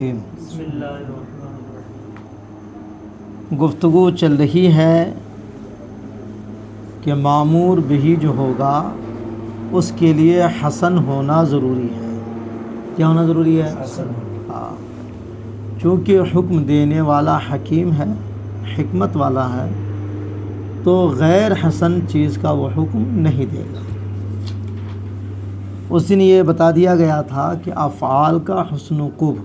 بسم اللہ الرحمن الرحیم۔ گفتگو چل رہی ہے کہ معمور بہی جو ہوگا اس کے لیے حسن ہونا ضروری ہے۔ کیا ہونا ضروری ہے؟ ہاں، چونکہ حکم دینے والا حکیم ہے، حکمت والا ہے، تو غیر حسن چیز کا وہ حکم نہیں دے گا۔ اس دن یہ بتا دیا گیا تھا کہ افعال کا حسن و قبح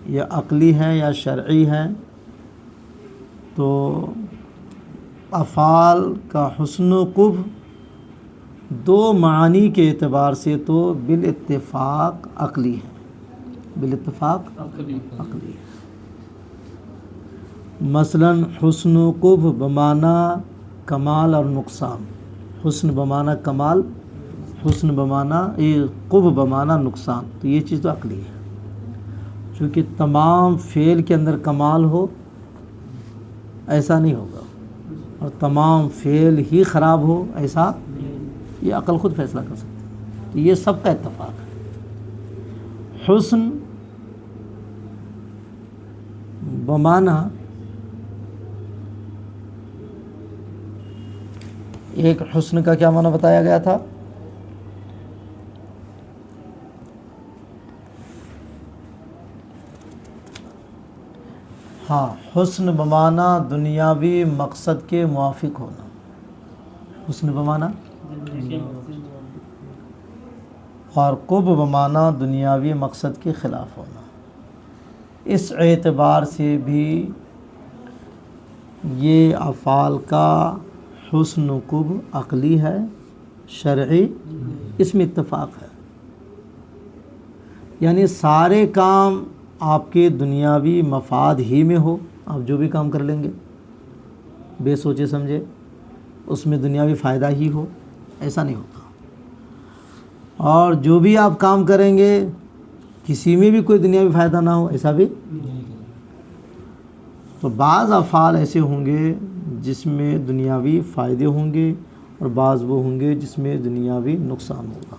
یہ عقلی ہے یا شرعی ہے، تو افعال کا حسن و قبح دو معنی کے اعتبار سے تو بالاتفاق عقلی ہے، بالاتفاق عقلی ہے۔ مثلا حسن و قبح بمعنی کمال اور نقصان، حسن بمعنی کمال، حسن بمعنی قبح بمعنی نقصان، تو یہ چیز تو عقلی ہے۔ چونکہ تمام فعل کے اندر کمال ہو ایسا نہیں ہوگا، اور تمام فعل ہی خراب ہو ایسا، یہ عقل خود فیصلہ کر سکتی ہے۔ تو یہ سب کا اتفاق ہے۔ حسن بمعنی ایک حسن کا کیا معنی بتایا گیا تھا؟ ہاں، حسن بمعنی دنیاوی مقصد کے موافق ہونا، حسن بمعنی، اور قبح بمعنی دنیاوی مقصد کے خلاف ہونا۔ اس اعتبار سے بھی یہ افعال کا حسن و قبح عقلی ہے، شرعی، اس میں اتفاق ہے۔ یعنی سارے کام آپ کے دنیاوی مفاد ہی میں ہو، آپ جو بھی کام کر لیں گے بے سوچے سمجھے اس میں دنیاوی فائدہ ہی ہو، ایسا نہیں ہوتا۔ اور جو بھی آپ کام کریں گے کسی میں بھی کوئی دنیاوی فائدہ نہ ہو، ایسا بھی نہیں۔ تو بعض افعال ایسے ہوں گے جس میں دنیاوی فائدے ہوں گے، اور بعض وہ ہوں گے جس میں دنیاوی نقصان ہوگا،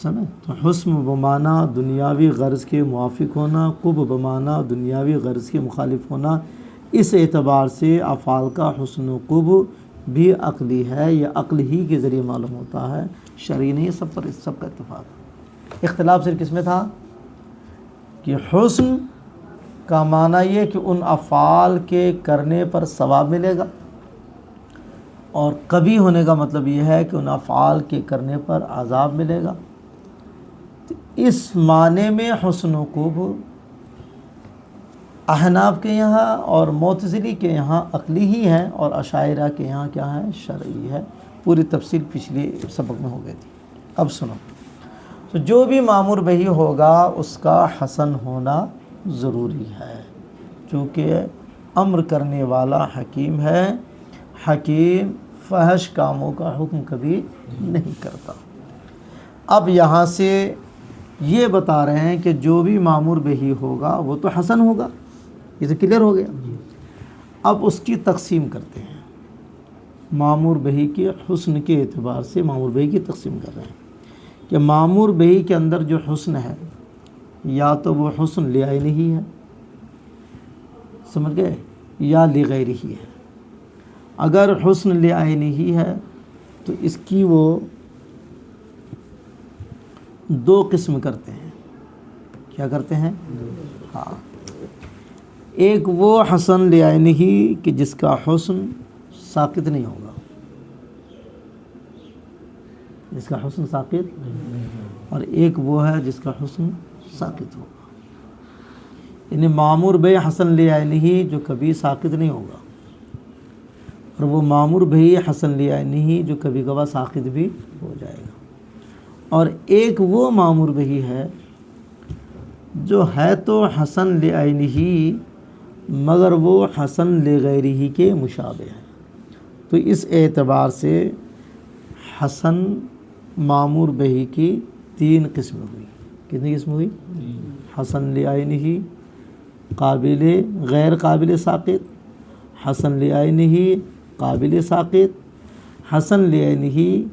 سمجھ؟ تو حسن بمعنی دنیاوی غرض کے موافق ہونا، قبح بمعنی دنیاوی غرض کے مخالف ہونا، اس اعتبار سے افعال کا حسن و قبح بھی عقلی ہے، یہ عقل ہی کے ذریعے معلوم ہوتا ہے، شرعی نہیں۔ سب پر سب کا اتفاق ہے۔ اختلاف صرف کس میں تھا کہ حسن کا معنی یہ کہ ان افعال کے کرنے پر ثواب ملے گا، اور قبیح ہونے کا مطلب یہ ہے کہ ان افعال کے کرنے پر عذاب ملے گا۔ اس معنی میں حسن و قبح احناف کے یہاں اور معتزلی کے یہاں عقلی ہی ہے، اور اشاعرہ کے یہاں کیا ہے؟ شرعی ہے۔ پوری تفصیل پچھلی سبق میں ہو گئی تھی۔ اب سنو، تو جو بھی مامور بہی ہوگا اس کا حسن ہونا ضروری ہے، چونکہ امر کرنے والا حکیم ہے، حکیم فحش کاموں کا حکم کبھی نہیں کرتا۔ اب یہاں سے یہ بتا رہے ہیں کہ جو بھی مامور بہی ہوگا وہ تو حسن ہوگا، یہ تو کلیئر ہو گیا۔ اب اس کی تقسیم کرتے ہیں، مامور بہی کے حسن کے اعتبار سے مامور بہی کی تقسیم کر رہے ہیں کہ مامور بہی کے اندر جو حسن ہے یا تو وہ حسن لعینہ ہی ہے، سمجھ گئے، یا لغیرہ ہی ہے۔ اگر حسن لعینہ ہی ہے تو اس کی وہ دو قسم کرتے ہیں۔ کیا کرتے ہیں؟ ہاں، ایک وہ حسن لعینہ ہی کہ جس کا حسن ساقط نہیں ہوگا، جس کا حسن ساقط، اور ایک وہ ہے جس کا حسن ساقط ہوگا۔ یعنی مامور بے حسن لعینہ ہی جو کبھی ساقط نہیں ہوگا، اور وہ مامور بھئی حسن لعینہ ہی جو کبھی کبھار ساقط بھی ہو جائے گا۔ اور ایک وہ مامور بہی ہے جو ہے تو حسن لعینہ ہی مگر وہ حسن لغیرہ کے مشابہ ہے۔ تو اس اعتبار سے حسن مامور بہی کی تین قسم ہوئی۔ کتنی قسم ہوئی؟ حسن لعینہ ہی قابل غیر قابل ساقط، حسن لعینہ ہی قابل ساقط، حسن لعینہ ہی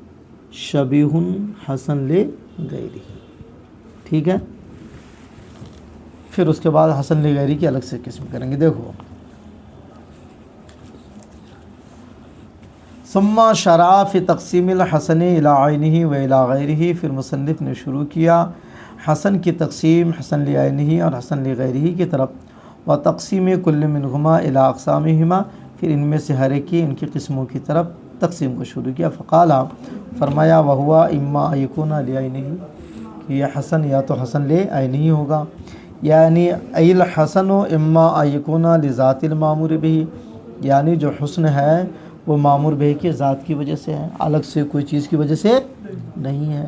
شبیہ حسن لغیرہ۔ ٹھیک ہے، پھر اس کے بعد حسن لغیری کی الگ سے قسم کریں گے. دیکھو ثم شرع فی تقسیم الحسن الی عینہ و الی غیرہ. پھر مصنف نے شروع کیا حسن کی تقسیم حسن لعینہ اور حسن لغیرہ کی طرف، و تقسیم کل منہما الی اقسامہما. پھر ان میں سے ہر ایک کی ان کی قسموں کی طرف تقسیم کو شروع کیا. فقال فرمایا وہو اما ان یکون لعینہ، کہ یہ حسن یا تو حسن لعینہ ہوگا، یعنی ای الحسن اما ان یکون لذات المامور بہ، یعنی جو حسن ہے وہ مامور بہ کے ذات کی وجہ سے ہے، الگ سے کوئی چیز کی وجہ سے نہیں ہے.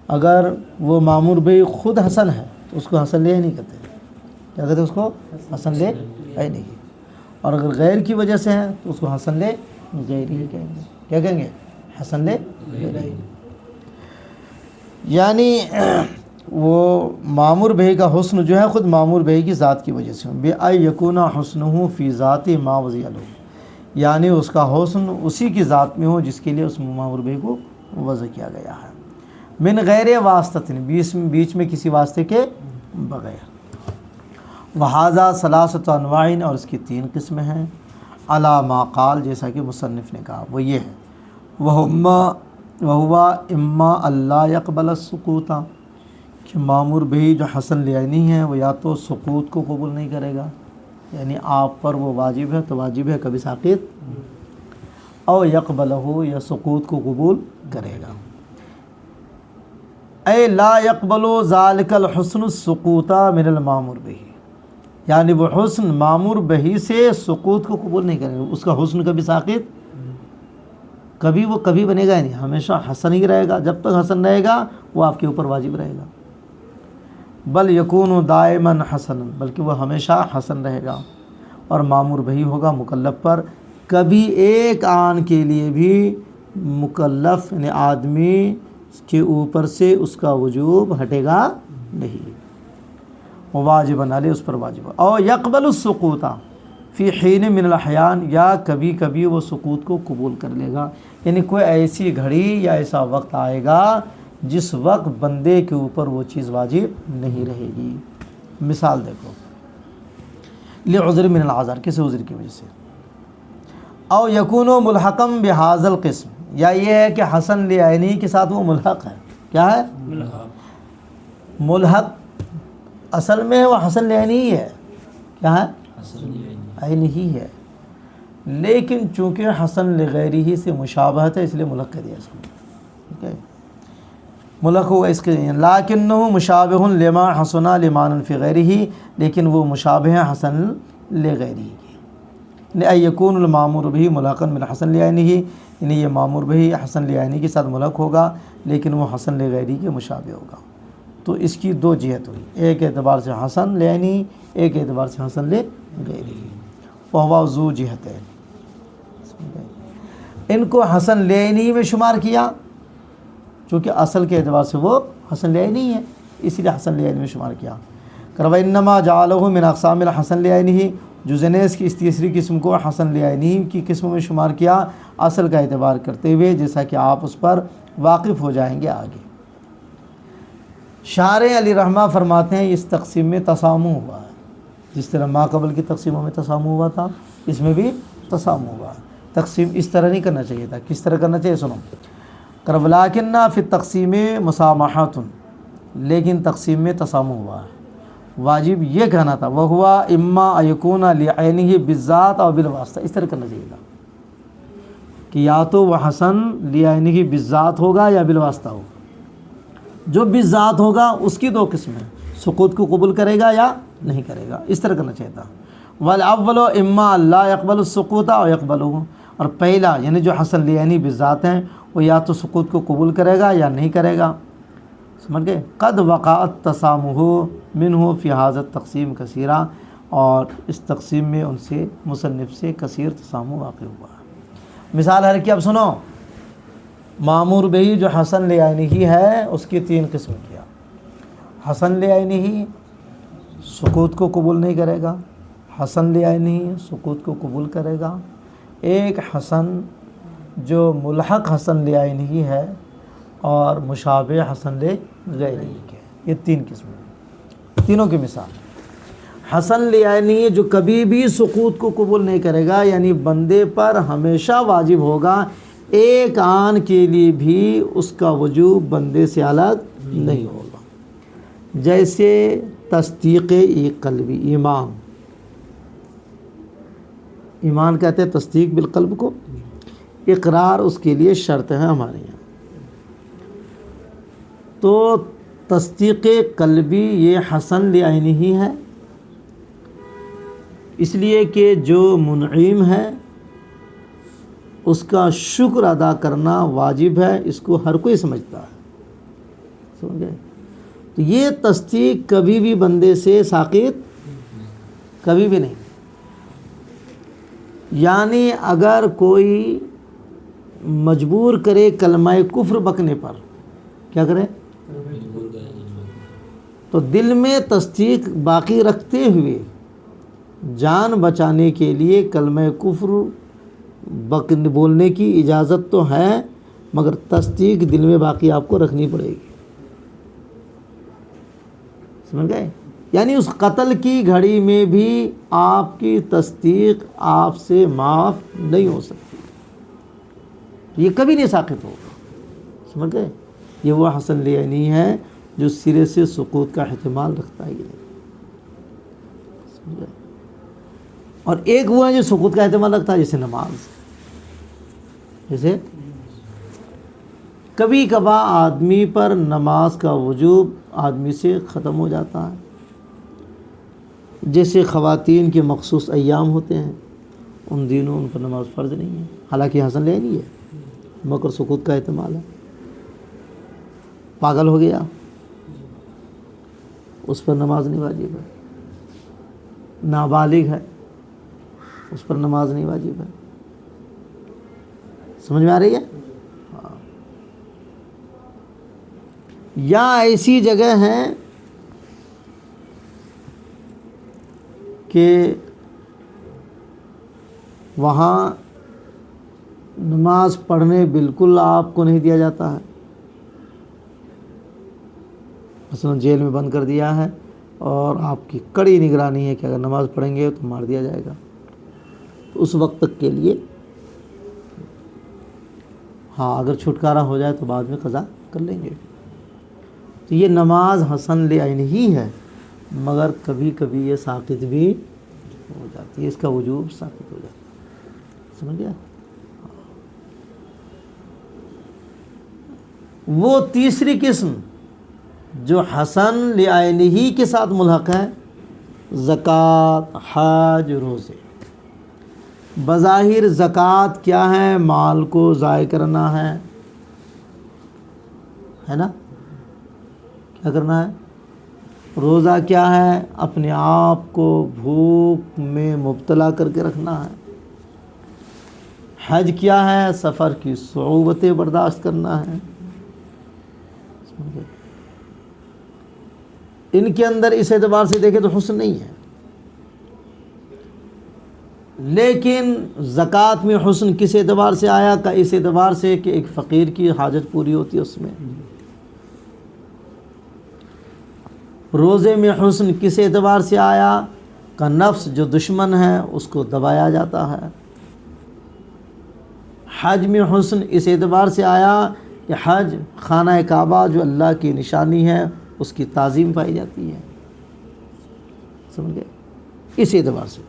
اگر وہ مامور بہ خود حسن ہے تو اس کو حسن لعینہ کہتے ہیں. کیا کہتے ہیں اس کو؟ حسن لعینہ. اور اگر غیر کی وجہ سے ہے تو اس کو حسن لغیرہ کہیں گے. کیا کہیں گے؟ حسن لغیرہ. یعنی وہ مامور بہ کا حسن جو ہے خود مامور بہ کی ذات کی وجہ سے بِأَن یکون حسنہ فی ذات ما وضع لہ، یعنی اس کا حسن اسی کی ذات میں ہو جس کے لیے اس مامور بہ کو وضع کیا گیا ہے. من غیر واسطۃ، بیچ میں کسی واسطے کے بغیر. وہذا ثلاثۃ انواع، اور اس کی 3 قسمیں ہیں. علی ما قال، جیسا کہ مصنف نے کہا وہ یہ ہے وہو اما اللہ یقبل السقوط، کہ مامور بہ جو حسن لعینہ ہے وہ یا تو سقوط کو قبول نہیں کرے گا، یعنی آپ پر وہ واجب ہے تو واجب ہے کبھی ساقط، او یقبلہ، یا سقوط کو قبول کرے گا. اے لا یقبل ذالک الحسن السقوط من المامور بہ، یعنی وہ حسن مامور بہ سے سقوط کو قبول نہیں کرے گا. اس کا حسن کبھی ساقط، کبھی وہ کبھی بنے گا نہیں، ہمیشہ حسن ہی رہے گا. جب تک حسن رہے گا وہ آپ کے اوپر واجب رہے گا. بل یکون دائما حسن، بلکہ وہ ہمیشہ حسن رہے گا اور مامور بہ ہوگا مکلف پر. کبھی ایک آن کے لیے بھی مکلف یعنی آدمی کے اوپر سے اس کا وجوب ہٹے گا نہیں، وہ واجب علیہ، اس پر واجب. او یقبل السقوط فی حین من الاحیان، یا کبھی کبھی وہ سقوط کو قبول کر لے گا، یعنی کوئی ایسی گھڑی یا ایسا وقت آئے گا جس وقت بندے کے اوپر وہ چیز واجب نہیں رہے گی. مثال دیکھو، لعذر من الاعذار، کسی عذر کی وجہ سے. او یکون ملحقم بہذا القسم، یا یہ ہے کہ حسن لعینہ کے ساتھ وہ ملحق ہے. کیا ہے؟ ملحق. اصل میں وہ حسن لعینہ ہی ہے. کیا ہے؟ عینہ ہی ہے، لیکن چونکہ حسن لغیرہ سے مشابہت ہے اس لیے ملحق کر دیا اس کو. ٹھیک ہے، ملحق ہوگا اس کے، لیکنہ مشابہ لما حسن لمعنى فی غیرہ، لیکن وہ مشابہ ہے حسن لغیرہ کی. ان یکون المامور بہ ملحقا من حسن لعینہ، یعنی یہ مامور بہ حسن لعینہ کے ساتھ ملحق ہوگا لیکن وہ حسن لغیرہ کے مشابہ ہوگا. تو اس کی 2 جہت ہوئی، ایک اعتبار سے حسن لعینہ، ایک اعتبار سے حسن لغیرہ. فہو ذو جہتین، ان کو حسن لعینہ میں شمار کیا چونکہ اصل کے اعتبار سے وہ حسن لعینہ ہے، اسی لیے حسن لعینہ میں شمار کیا. وانما جعلہ من اقسام الحسن لعینہ، جوزینس کی اس تیسری قسم کو حسن لعینہ کی قسم میں شمار کیا اصل کا اعتبار کرتے ہوئے، جیسا کہ آپ اس پر واقف ہو جائیں گے آگے. شارح علی رحمہ فرماتے ہیں اس تقسیم میں تسامح ہوا ہے، جس طرح ما قبل کی تقسیموں میں تسامح ہوا تھا اس میں بھی تسامح ہوا. تقسیم اس طرح نہیں کرنا چاہیے تھا. کس طرح کرنا چاہیے؟ سنو، ولیکن فی التقسیم مسامحۃ، لیکن تقسیم میں تسامح ہوا ہے. واجب یہ کہنا تھا وہو اما ان یکون لعینہ بالذات او بالواسطہ، اس طرح کرنا چاہیے تھا کہ یا تو وہ حسن لعینہ بالذات ہوگا یا بالواسطہ ہوگا. جو بالذات ہوگا اس کی 2 قسمیں، سقوط کو قبول کرے گا یا نہیں کرے گا، اس طرح کرنا چاہیے تھا. والاول اما لا يقبل السقوط او يقبله، اور پہلا یعنی جو حسن لعینہ بالذات ہیں وہ یا تو سقوط کو قبول کرے گا یا نہیں کرے گا. سمجھ گئے؟ قد وقع التسامح منہ فی ھذا التقسیم کثیرا، اور اس تقسیم میں ان سے مصنف سے کثیر تسامح واقع ہوا. مثال ہے کہ اب سنو، مامور بہ جو حسن لعینہ ہے اس کی 3 قسم کیا. حسن لعینہ سقوط کو قبول نہیں کرے گا، حسن لعینہ سقوط کو قبول کرے گا. ایک حسن جو ملحق حسن لعینہ ہے اور مشابہ حسن لغیرہ کے، یہ 3 قسمیں، تینوں کی مثال. حسن لعینی ہے جو کبھی بھی سقوط کو قبول نہیں کرے گا، یعنی بندے پر ہمیشہ واجب ہوگا، ایک آن کے لیے بھی اس کا وجوب بندے سے الگ نہیں ہوگا۔ جیسے تصدیق قلبی، ایمان کہتے ہیں تصدیق بالقلب کو، اقرار اس کے لیے شرط ہے ہمارے یہاں۔ تو تصدیق قلبی یہ حسن لعینی ہی ہے، اس لیے کہ جو منعم ہے اس کا شکر ادا کرنا واجب ہے، اس کو ہر کوئی سمجھتا ہے، سمجھ گئے؟ تو یہ تصدیق کبھی بھی بندے سے ساقط کبھی بھی نہیں، یعنی اگر کوئی مجبور کرے کلمہ کفر بکنے پر، کیا کرے؟ تو دل میں تصدیق باقی رکھتے ہوئے جان بچانے کے لیے کلمہ کفر بولنے کی اجازت تو ہے، مگر تصدیق دل میں باقی آپ کو رکھنی پڑے گی، سمجھ گئے؟ یعنی اس قتل کی گھڑی میں بھی آپ کی تصدیق آپ سے معاف نہیں ہو سکتی، یہ کبھی نہیں ساقط ہوگا، سمجھ گئے؟ یہ وہ حسن لعینی ہے جو سرے سے سقوط کا احتمال رکھتا ہے، یہ سمجھ گئے؟ اور ایک وہ ہے جو سقوط کا احتمال رکھتا ہے، جیسے نماز، جیسے کبھی کبھار آدمی پر نماز کا وجوب آدمی سے ختم ہو جاتا ہے، جیسے خواتین کے مخصوص ایام ہوتے ہیں، ان دنوں ان پر نماز فرض نہیں ہے، حالانکہ حسن لعینی ہے مگر سقوط کا احتمال ہے۔ پاگل ہو گیا، اس پر نماز نہیں واجب ہے، نابالغ ہے، اس پر نماز نہیں واجب ہے، سمجھ میں آ رہی ہے؟ یا ایسی جگہ ہیں کہ وہاں نماز پڑھنے بالکل آپ کو نہیں دیا جاتا ہے، مثلا جیل میں بند کر دیا ہے اور آپ کی کڑی نگرانی ہے کہ اگر نماز پڑھیں گے تو مار دیا جائے گا، تو اس وقت تک کے لیے ہاں اگر چھٹکارا ہو جائے تو بعد میں قضا کر لیں گے۔ تو یہ نماز حسن لعینی ہی ہے، مگر کبھی کبھی یہ ساقط بھی ہو جاتی ہے، اس کا وجوب ساقط ہو جاتا ہے، سمجھ گیا؟ وہ تیسری قسم جو حسن لعینی ہی کے ساتھ ملحق ہے، زکوٰۃ، حج، روزے۔ بظاہر زکوٰۃ کیا ہے؟ مال کو ضائع کرنا ہے نا؟ کیا کرنا ہے؟ روزہ کیا ہے؟ اپنے آپ کو بھوک میں مبتلا کر کے رکھنا ہے۔ حج کیا ہے؟ سفر کی صعوبتیں برداشت کرنا ہے۔ ان کے اندر اس اعتبار سے دیکھیں تو حسن نہیں ہے، لیکن زکوٰۃ میں حسن کس اعتبار سے آیا؟ کہ اس اعتبار سے کہ ایک فقیر کی حاجت پوری ہوتی ہے اس میں۔ روزے میں حسن کس اعتبار سے آیا؟ کہ نفس جو دشمن ہے اس کو دبایا جاتا ہے۔ حج میں حسن اس اعتبار سے آیا کہ حج، خانہ کعبہ جو اللہ کی نشانی ہے، اس کی تعظیم پائی جاتی ہے، سمجھ گئے؟ اس اعتبار سے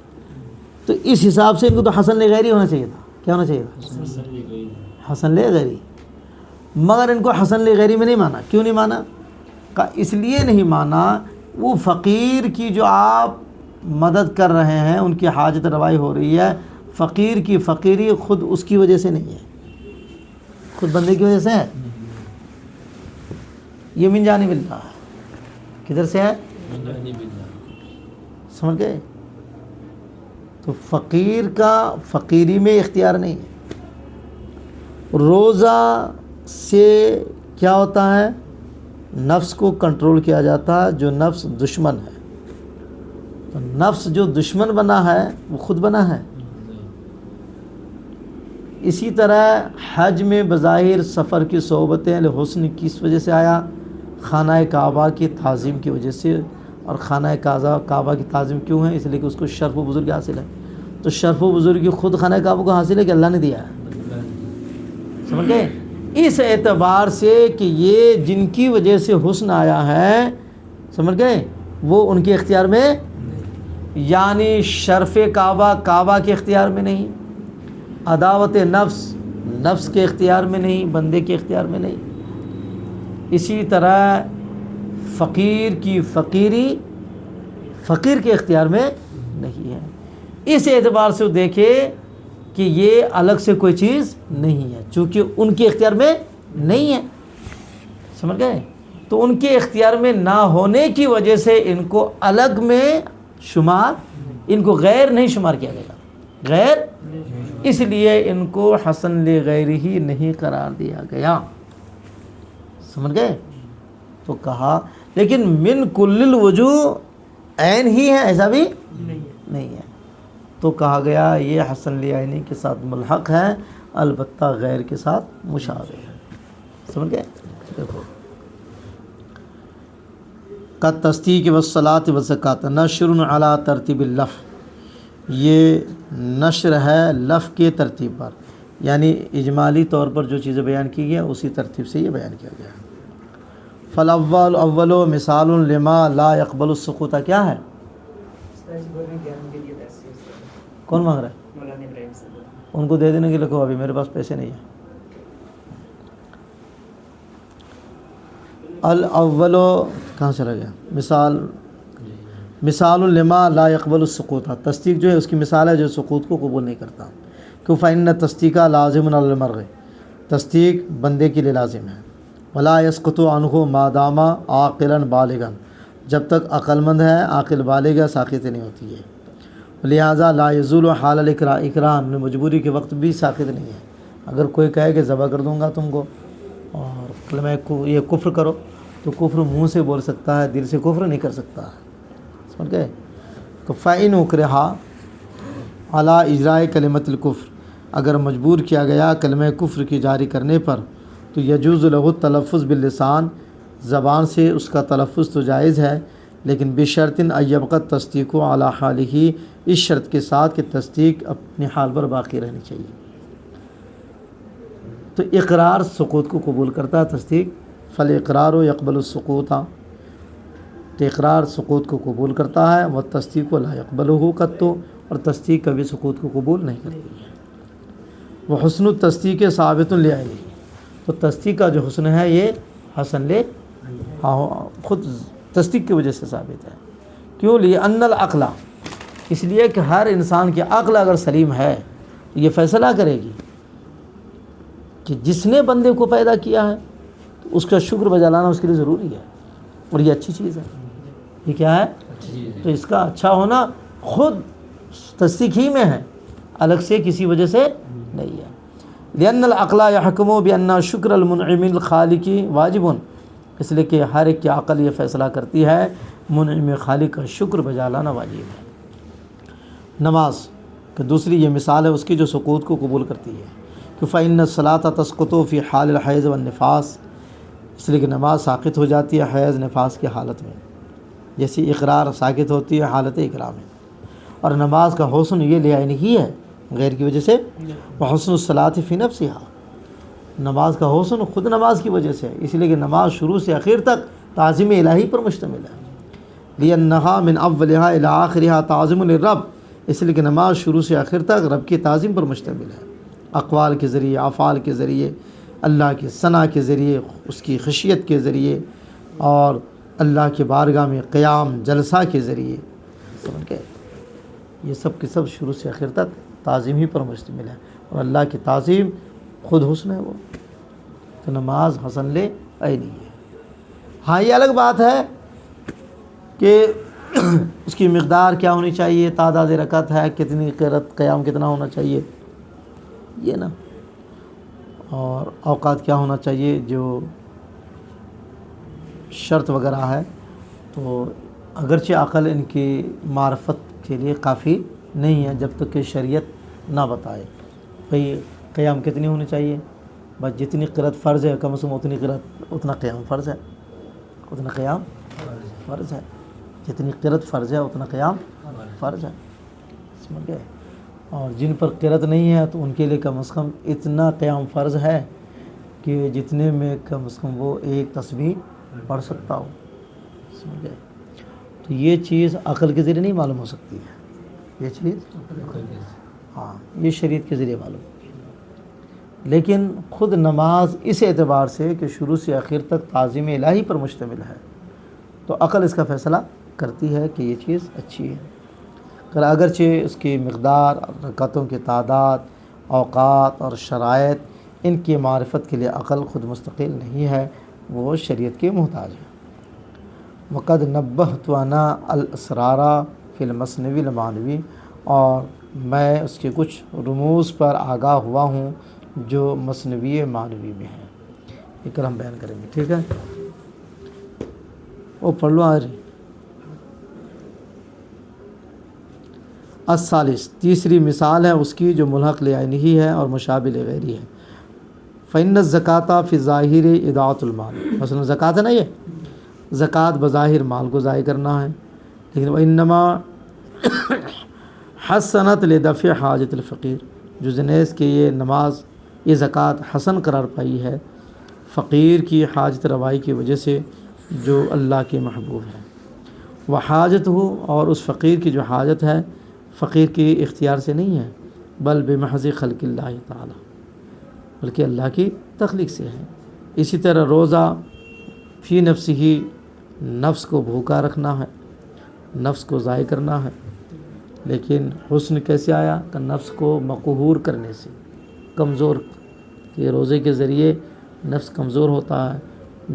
تو اس حساب سے ان کو تو حسن لغیری ہونا چاہیے تھا۔ کیا ہونا چاہیے تھا؟ حسن لغیری، مگر ان کو حسن لغیری میں نہیں مانا۔ کیوں نہیں مانا؟ کہ اس لیے نہیں مانا، وہ فقیر کی جو آپ مدد کر رہے ہیں، ان کی حاجت روائی ہو رہی ہے، فقیر کی فقیری خود اس کی وجہ سے نہیں ہے، خود بندے کی وجہ سے ہے، یہ من جانب اللہ ہے۔ کدھر سے ہے؟ سمجھ گئے؟ تو فقیر کا فقیری میں اختیار نہیں ہے۔ روزہ سے کیا ہوتا ہے؟ نفس کو کنٹرول کیا جاتا ہے، جو نفس دشمن ہے، تو نفس جو دشمن بنا ہے وہ خود بنا ہے۔ اسی طرح حج میں بظاہر سفر کی صحبتیں حسن کس وجہ سے آیا؟ خانہ کعبہ کی تعظیم کی وجہ سے، اور خانہ کعبہ کی تعظیم کیوں ہے؟ اس لیے کہ اس کو شرف و بزرگی حاصل ہے. تو شرف و بزرگی خود خانہ کعبہ کو حاصل ہے کہ اللہ نے دیا ہے؟ سمجھ گئے؟ اس اعتبار سے کہ یہ جن کی وجہ سے حسن آیا ہے، سمجھ گئے، وہ ان کے اختیار میں، یعنی شرف کعبہ کعبہ کے اختیار میں نہیں، عداوت نفس کے اختیار میں نہیں، بندے کے اختیار میں نہیں. اسی طرح فقیر کی فقیری فقیر کے اختیار میں نہیں ہے. اس اعتبار سے دیکھے کہ یہ الگ سے کوئی چیز نہیں ہے، چونکہ ان کے اختیار میں نہیں ہے. سمجھ گئے؟ تو ان کے اختیار میں نہ ہونے کی وجہ سے ان کو الگ میں شمار، ان کو غیر نہیں شمار کیا گیا، غیر، اس لیے ان کو حسن لغیر ہی نہیں قرار دیا گیا. سمجھ گئے؟ تو کہا لیکن من کل الوجوہ عین ہی ہے، ایسا بھی نہیں ہے. تو کہا گیا یہ حسن لعینی کے ساتھ ملحق ہے، البتہ غیر کے ساتھ مشابہ ہے. سمجھ گئے؟ دیکھو کا تصدیق والصلاۃ والزکوٰۃ نشر علی ترتیب اللفظ، یہ نشر ہے لفظ کے ترتیب پر، یعنی اجمالی طور پر جو چیزیں بیان کی گئی اسی ترتیب سے یہ بیان کیا گیا ہے. فالاول اول مثال لما لا يقبل السقوط، کیا ہے؟ کون مانگ رہا ہے؟ ان کو دے دینے کے لکھو، ابھی میرے پاس پیسے نہیں ہیں. الاول کہاں چلا گیا؟ مثال لما لا يقبل السقوط، تصدیق جو ہے اس کی مثال ہے جو سقوط کو قبول نہیں کرتا. کہ فإن التصدیق لازم علی المرء، تصدیق بندے کے لیے لازم ہے. ولا يسقط عنہ ما دام عاقلا بالغا، جب تک عقل مند ہے، عاقل بالغ ہے، ساقط نہیں ہوتی ہے. لہذا لا یزول حال الاکراہ، مجبوری کے وقت بھی ساقط نہیں ہے. اگر کوئی کہے کہ ذبح کر دوں گا تم کو اور کلمہ یہ کفر کرو، تو کفر منہ سے بول سکتا ہے، دل سے کفر نہیں کر سکتا. سمجھ گئے؟ فإن اکرہ علی اجراء کلمۃ الکفر، اگر مجبور کیا گیا کلمہ کفر کی جاری کرنے پر، تو یجوز له التلفظ باللسان، زبان سے اس کا تلفظ تو جائز ہے، لیکن بشرط ان یبقى التصدیق علی حالہ، اس شرط کے ساتھ کہ تصدیق اپنے حال پر باقی رہنی چاہیے. تو اقرار سقوط کو قبول کرتا ہے، تصدیق فالاقرار یقبل السقوط، تو اقرار سقوط کو قبول کرتا ہے، والتصدیق لا یقبلہ قط، اور تصدیق کبھی سقوط کو قبول نہیں کرتی ہے. وحسن التصدیق ثابت لعینہ، تو تصدیق کا جو حسن ہے یہ حسن لے خود تصدیق کی وجہ سے ثابت ہے. کیوں؟ لأن العقل، اس لیے کہ ہر انسان کی عقل اگر سلیم ہے تو یہ فیصلہ کرے گی کہ جس نے بندے کو پیدا کیا ہے تو اس کا شکر بجا لانا اس کے لیے ضروری ہے، اور یہ اچھی چیز ہے. یہ کیا ہے؟ تو اس کا اچھا ہونا خود تصدیق ہی میں ہے، الگ سے کسی وجہ سے نہیں ہے. لأن العقل يحكم بأن شکر المنعم الخالق واجب، اس لیے کہ ہر ایک کی عقل یہ فیصلہ کرتی ہے منعم خالق کا شکر بجا لانا واجب ہے. نماز کہ دوسری یہ مثال ہے اس کی جو سقوط کو قبول کرتی ہے. کہ فإن الصلاة تسقط في حال الحیض والنفاس، اس لیے کہ نماز ساقط ہو جاتی ہے حیض نفاس کی حالت میں، جیسی اقرار ساقط ہوتی ہے حالت اقرار میں. اور نماز کا حسن یہ لعینہ ہی ہے، غیر کی وجہ سے. وحسن الصلاة فی نفسها، نماز کا حسن خود نماز کی وجہ سے، اس لیے کہ نماز شروع سے آخر تک تعظیم الہی پر مشتمل ہے. لأنها من اولها الى آخرها تعظیم للرب، اس لیے کہ نماز شروع سے آخر تک رب کی تعظیم پر مشتمل ہے، اقوال کے ذریعے، افعال کے ذریعے، اللہ کے ثنا کے ذریعے، اس کی خشیت کے ذریعے، اور اللہ کے بارگاہ میں قیام جلسہ کے ذریعے. سمجھ گئے؟ یہ سب کے سب شروع سے آخر تک تعظیم ہی پر مشتمل ہے، اور اللہ کی تعظیم خود حسن ہے وہ. تو نماز حسن لے عینی ہے. ہاں یہ الگ بات ہے کہ اس کی مقدار کیا ہونی چاہیے، تعداد رکعت ہے کتنی، قیام کتنا ہونا چاہیے، یہ نا، اور اوقات کیا ہونا چاہیے، جو شرط وغیرہ ہے. تو اگرچہ عقل ان کی معرفت کے لیے کافی نہیں ہے جب تک کہ شریعت نہ بتائے بھئی قیام کتنی ہونی چاہیے، بس جتنی قرات فرض ہے کم از کم اتنی قرات اتنا قیام فرض ہے، اتنا قیام فرض ہے. جتنی قرت فرض ہے اتنا قیام فرض ہے، سمجھ گئے؟ اور جن پر قرت نہیں ہے تو ان کے لیے کم از کم اتنا قیام فرض ہے کہ جتنے میں کم از کم وہ ایک تسبیح پڑھ سکتا ہو، سمجھ گئے؟ تو یہ چیز عقل کے ذریعے نہیں معلوم ہو سکتی ہے، یہ چیز ہاں یہ شریعت کے ذریعے معلوم ہوتی ہے۔ لیکن خود نماز اس اعتبار سے کہ شروع سے آخر تک تعظیم الہی پر مشتمل ہے تو عقل اس کا فیصلہ کرتی ہے کہ یہ چیز اچھی ہے، اگرچہ اس کی مقدار، رکعتوں کی تعداد، اوقات اور شرائط ان کی معرفت کے لیے عقل خود مستقل نہیں ہے، وہ شریعت کے محتاج ہے۔ وقد نبہت انا الاسرار فی المثنوی المعنوی، اور میں اس کے کچھ رموز پر آگاہ ہوا ہوں جو مثنوی معنوی میں ہیں، یہ کل ہم بیان کریں گے، ٹھیک ہے؟ وہ پڑھ لو آ رہی۔ الثالث، تیسری مثال ہے اس کی جو ملحق لعینہ ہے اور مشابہ لغیرہ ہے۔ فإن الزکاۃ فی الظاہر اضاعۃ المال، مثلا زکوٰۃ ہے نا، یہ زکوٰۃ بظاہر مال کو ضائع کرنا ہے، لیکن وإنما حسنت لدفع حاجت الفقیر، جز نیز کہ یہ نماز، یہ زکوٰۃ حسن قرار پائی ہے فقیر کی حاجت روائی کی وجہ سے جو اللہ کے محبوب ہے۔ وہ حاجت ہو، اور اس فقیر کی جو حاجت ہے فقیر کی اختیار سے نہیں ہے، بل بمحض خلق اللہ تعالی، بلکہ اللہ کی تخلیق سے ہے۔ اسی طرح روزہ فی نفس ہی، نفس کو بھوکا رکھنا ہے، نفس کو ضائع کرنا ہے، لیکن حسن کیسے آیا کہ نفس کو مقہور کرنے سے، کمزور، کہ روزے کے ذریعے نفس کمزور ہوتا ہے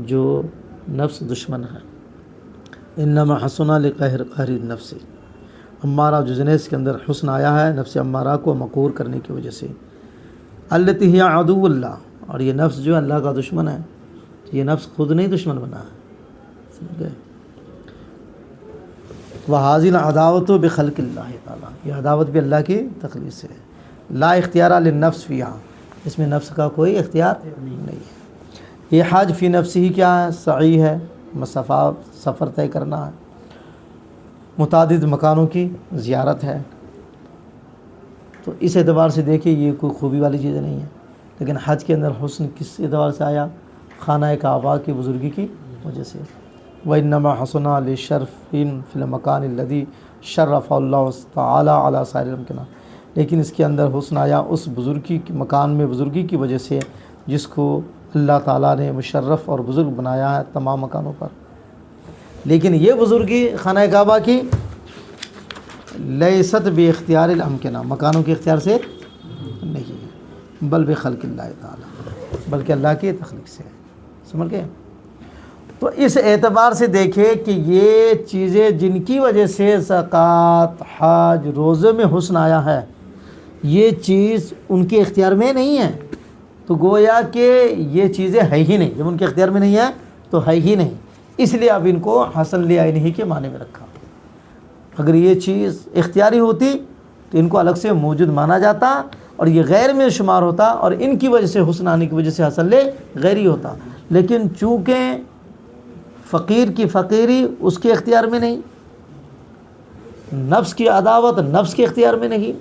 جو نفس دشمن ہے۔ انما حسنا لقہر النفس، امارہ جزنیس کے اندر حسن آیا ہے نفس امارہ کو مقہور کرنے کی وجہ سے، التی ہی عدو اللہ، اور یہ نفس جو اللہ کا دشمن ہے، یہ نفس خود نہیں دشمن بنا ہے، سمجھ گئے؟ وحاضل عداوت بخلق اللہ تعالیٰ، یہ عداوت بھی اللہ کی تخلیق سے ہے۔ لا اختیار للنفس فیہا، اس میں نفس کا کوئی اختیار نہیں ہے۔ یہ حج فی نفس ہی کیا ہے؟ سعی ہے، مسافہ سفر طے کرنا ہے، متعدد مکانوں کی زیارت ہے، تو اس اعتبار سے دیکھیں یہ کوئی خوبی والی چیز نہیں ہے۔ لیکن حج کے اندر حسن کس اعتبار سے آیا؟ خانہ کعبہ کی بزرگی کی وجہ سے۔ وَإِنَّمَا حَسُنَ لِشَرْفٍ فِي الْمَكَانِ الَّذِي شَرَّفَ اللَّهُ تَعَالَى عَلَى سَائِرِ الْأَمْكِنَةِ، لیکن اس کے اندر حسن آیا اس بزرگی کی مکان میں بزرگی کی وجہ سے جس کو اللہ تعالیٰ نے مشرف اور بزرگ بنایا ہے تمام مکانوں پر۔ لیکن یہ بزرگی خانہ کعبہ کی لیست باختیار الامکنہ، مکانوں کے اختیار سے نہیں ہے، بل بخلق اللہ تعالیٰ، بلکہ اللہ کی تخلیق سے ہے، سمجھ گئے؟ تو اس اعتبار سے دیکھیں کہ یہ چیزیں جن کی وجہ سے زکوٰۃ، حج، روزے میں حسن آیا ہے، یہ چیز ان کے اختیار میں نہیں ہے، تو گویا کہ یہ چیزیں ہے ہی نہیں، جب ان کے اختیار میں نہیں ہے تو ہے ہی نہیں، اس لیے اب ان کو حسن لعینہ کے معنی میں رکھا۔ اگر یہ چیز اختیاری ہوتی تو ان کو الگ سے موجود مانا جاتا اور یہ غیر میں شمار ہوتا، اور ان کی وجہ سے حسن آنے کی وجہ سے حسن غیری ہوتا، لیکن چونکہ فقیر کی فقیری اس کے اختیار میں نہیں، نفس کی عداوت نفس کے اختیار میں نہیں،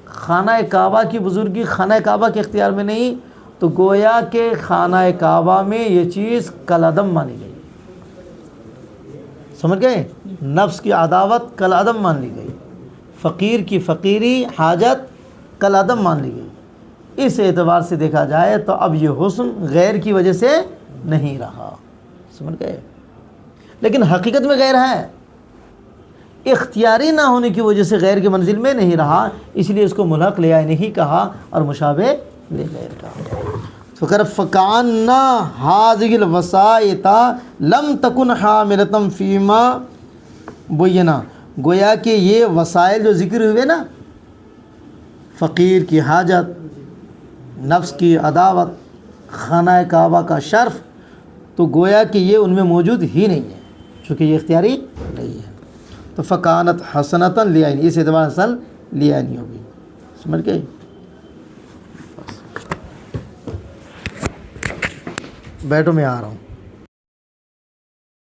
خانہ کعبہ کی بزرگی خانہ کعبہ کے اختیار میں نہیں، تو گویا کہ خانہ کعبہ میں یہ چیز کالعدم مانی گئی، سمجھ گئے؟ نفس کی عداوت کالعدم مان لی گئی، فقیر کی فقیری حاجت کالعدم مان لی گئی۔ اس اعتبار سے دیکھا جائے تو اب یہ حسن غیر کی وجہ سے نہیں رہا، سمجھ گئے؟ لیکن حقیقت میں غیر ہے، اختیاری نہ ہونے کی وجہ سے غیر کے منزل میں نہیں رہا، اس لیے اس کو ملحق لعینہ ہی کہا اور مشابہ لغیر کہا۔ فکر فکان هذه الوسائط لم تکن حاملۃ فیما بینا، گویا کہ یہ وسائل جو ذکر ہوئے نا، فقیر کی حاجت، نفس کی عداوت، خانہ کعبہ کا شرف، تو گویا کہ یہ ان میں موجود ہی نہیں ہے چونکہ یہ اختیاری نہیں ہے، تو فکانت حسنۃ لعینہ، اس اعتبار حسن لعینہ ہوگی، سمجھ گئے؟ بیٹھو میں آ رہا ہوں۔